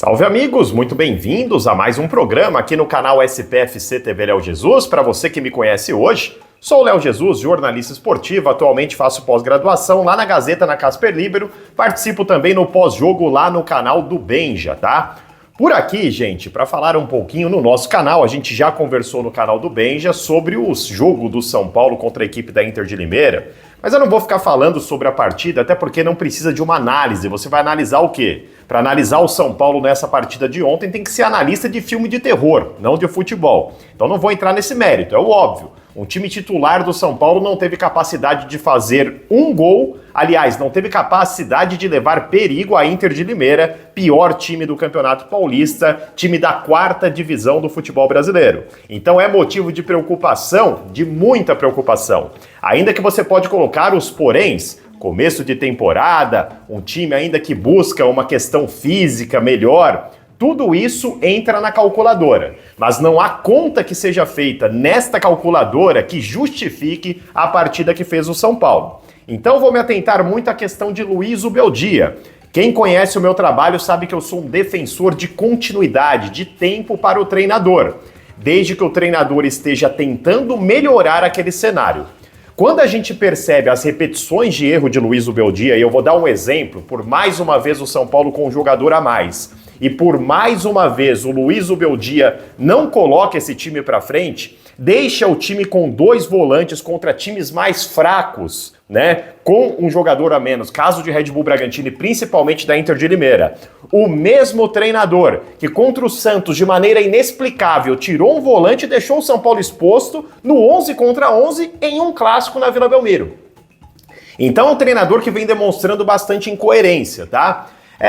Salve amigos, muito bem-vindos a mais um programa aqui no canal SPFC TV Léo Jesus. Para você que me conhece hoje, sou o Léo Jesus, jornalista esportivo, atualmente faço pós-graduação lá na Gazeta, na Casper Libero, participo também no pós-jogo lá no canal do Benja, tá? Por aqui, gente, para falar um pouquinho no nosso canal, a gente já conversou no canal do Benja sobre o jogo do São Paulo contra a equipe da Inter de Limeira, mas eu não vou ficar falando sobre a partida, até porque não precisa de uma análise. Você vai analisar o quê? Para analisar o São Paulo nessa partida de ontem, tem que ser analista de filme de terror, não de futebol. Então não vou entrar nesse mérito, é o óbvio. Um time titular do São Paulo não teve capacidade de fazer um gol, aliás, não teve capacidade de levar perigo à Inter de Limeira, pior time do Campeonato Paulista, time da 4ª divisão do futebol brasileiro. Então é motivo de preocupação, de muita preocupação. Ainda que você pode colocar os poréns, começo de temporada, um time ainda que busca uma questão física melhor, tudo isso entra na calculadora, mas não há conta que seja feita nesta calculadora que justifique a partida que fez o São Paulo. Então vou me atentar muito à questão de Luiz Ubeldia. Quem conhece o meu trabalho sabe que eu sou um defensor de continuidade, de tempo para o treinador, desde que o treinador esteja tentando melhorar aquele cenário. Quando a gente percebe as repetições de erro de Luiz Ubeldia, e eu vou dar um exemplo, por mais uma vez o São Paulo com um jogador a mais, e por mais uma vez o Luiz Ubeldia não coloca esse time para frente, deixa o time com 2 volantes contra times mais fracos, né? Com um jogador a menos, caso de Red Bull Bragantino e principalmente da Inter de Limeira. O mesmo treinador que contra o Santos, de maneira inexplicável, tirou um volante e deixou o São Paulo exposto no 11 contra 11 em um clássico na Vila Belmiro. Então é um treinador que vem demonstrando bastante incoerência, tá?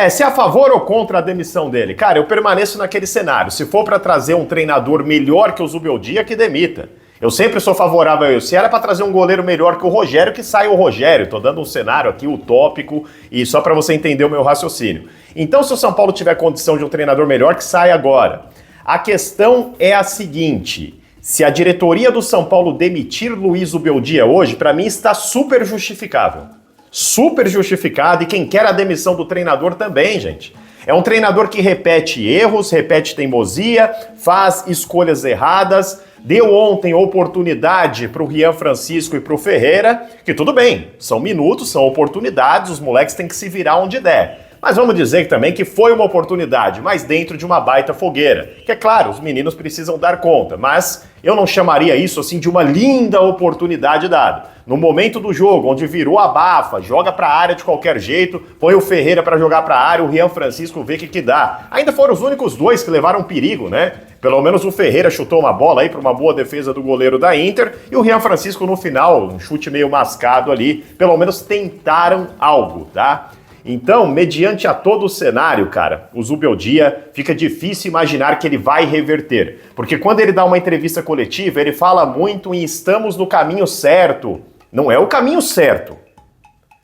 Se é a favor ou contra a demissão dele? Cara, eu permaneço naquele cenário. Se for para trazer um treinador melhor que o Zubeldia, que demita. Eu sempre sou favorável a isso. Se era para trazer um goleiro melhor que o Rogério, que saia o Rogério. Tô dando um cenário aqui utópico e só para você entender o meu raciocínio. Então, se o São Paulo tiver condição de um treinador melhor, que saia agora. A questão é a seguinte: se a diretoria do São Paulo demitir Luiz Ubeldia hoje, para mim está super justificável. Super justificado, e quem quer a demissão do treinador também, gente. É um treinador que repete erros, repete teimosia, faz escolhas erradas, deu ontem oportunidade para o Rian Francisco e para o Ferreira, que tudo bem, são minutos, são oportunidades, os moleques têm que se virar onde der. Mas vamos dizer também que foi uma oportunidade, mas dentro de uma baita fogueira. Que é claro, os meninos precisam dar conta, mas eu não chamaria isso assim de uma linda oportunidade dada. No momento do jogo, onde virou a bafa, joga pra área de qualquer jeito, põe o Ferreira pra jogar pra área, o Rian Francisco vê o que dá. Ainda foram os únicos 2 que levaram perigo, né? Pelo menos o Ferreira chutou uma bola aí pra uma boa defesa do goleiro da Inter, e o Rian Francisco no final, um chute meio mascado ali, pelo menos tentaram algo, tá? Então, mediante a todo o cenário, cara, o Zubeldia fica difícil imaginar que ele vai reverter. Porque quando ele dá uma entrevista coletiva, ele fala muito em estamos no caminho certo. Não é o caminho certo.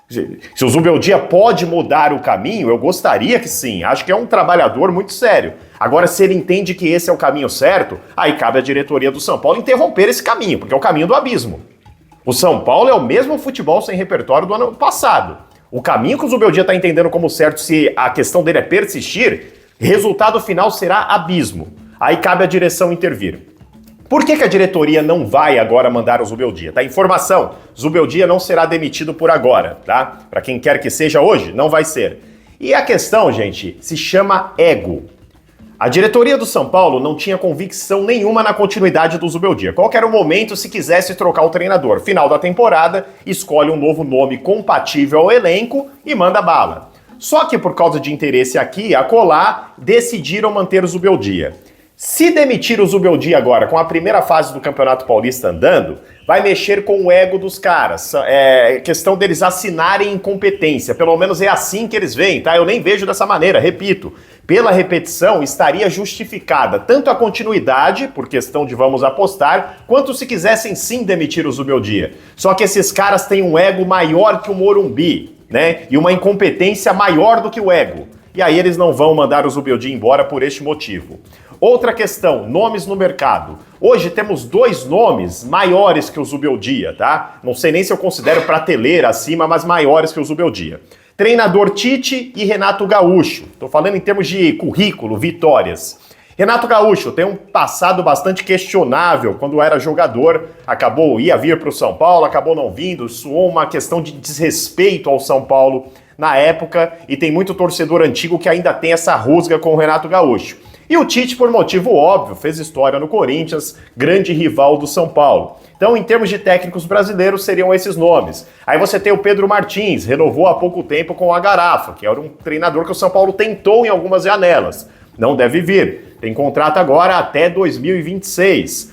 Se o Zubeldia pode mudar o caminho, eu gostaria que sim. Acho que é um trabalhador muito sério. Agora, se ele entende que esse é o caminho certo, aí cabe à diretoria do São Paulo interromper esse caminho, porque é o caminho do abismo. O São Paulo é o mesmo futebol sem repertório do ano passado. O caminho que o Zubeldia está entendendo como certo, se a questão dele é persistir, resultado final será abismo. Aí cabe à direção intervir. Por que a diretoria não vai agora mandar o Zubeldia? Tá? Informação, Zubeldia não será demitido por agora, tá? Para quem quer que seja hoje, não vai ser. E a questão, gente, se chama ego. A diretoria do São Paulo não tinha convicção nenhuma na continuidade do Zubeldia. Qualquer momento, se quisesse trocar o treinador. Final da temporada, escolhe um novo nome compatível ao elenco e manda bala. Só que por causa de interesse aqui e acolá, decidiram manter o Zubeldia. Se demitir o Zubeldia agora, com a primeira fase do Campeonato Paulista andando, vai mexer com o ego dos caras. É questão deles assinarem incompetência. Pelo menos é assim que eles veem, tá? Eu nem vejo dessa maneira, repito. Pela repetição, estaria justificada tanto a continuidade, por questão de vamos apostar, quanto se quisessem sim demitir o Zubeldia. Só que esses caras têm um ego maior que o Morumbi, né? E uma incompetência maior do que o ego. E aí eles não vão mandar o Zubeldia embora por este motivo. Outra questão, nomes no mercado. Hoje temos 2 nomes maiores que o Zubeldia, tá? Não sei nem se eu considero prateleira acima, mas maiores que o Zubeldia. Treinador Tite e Renato Gaúcho. Estou falando em termos de currículo, vitórias. Renato Gaúcho tem um passado bastante questionável quando era jogador, ia vir para o São Paulo, acabou não vindo, soou uma questão de desrespeito ao São Paulo na época e tem muito torcedor antigo que ainda tem essa rusga com o Renato Gaúcho. E o Tite, por motivo óbvio, fez história no Corinthians, grande rival do São Paulo. Então, em termos de técnicos brasileiros, seriam esses nomes. Aí você tem o Pedro Martins, renovou há pouco tempo com o Agarafa, que era um treinador que o São Paulo tentou em algumas janelas. Não deve vir. Tem contrato agora até 2026.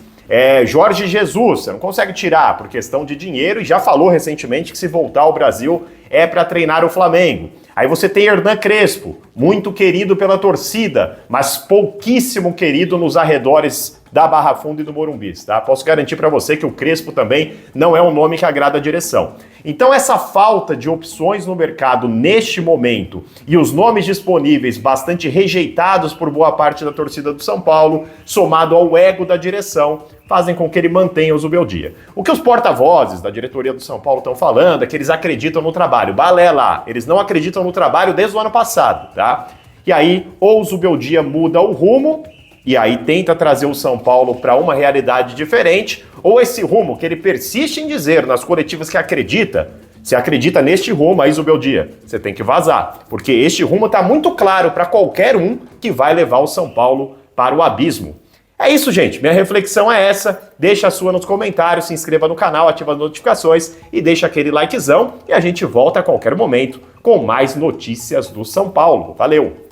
Jorge Jesus, você não consegue tirar por questão de dinheiro e já falou recentemente que se voltar ao Brasil é para treinar o Flamengo. Aí você tem Hernan Crespo, muito querido pela torcida, mas pouquíssimo querido nos arredores da Barra Funda e do Morumbi, tá? Posso garantir para você que o Crespo também não é um nome que agrada a direção. Então essa falta de opções no mercado neste momento e os nomes disponíveis bastante rejeitados por boa parte da torcida do São Paulo, somado ao ego da direção, fazem com que ele mantenha o Zubeldia. O que os porta-vozes da diretoria do São Paulo estão falando é que eles acreditam no trabalho. Balela, eles não acreditam no trabalho desde o ano passado, tá? E aí, ou o Zubeldia muda o rumo, e aí tenta trazer o São Paulo para uma realidade diferente, ou esse rumo que ele persiste em dizer nas coletivas que acredita, se acredita neste rumo, aí Zubeldia, você tem que vazar, porque este rumo está muito claro para qualquer um que vai levar o São Paulo para o abismo. É isso, gente. Minha reflexão é essa. Deixa a sua nos comentários, se inscreva no canal, ativa as notificações e deixa aquele likezão. E a gente volta a qualquer momento com mais notícias do São Paulo. Valeu!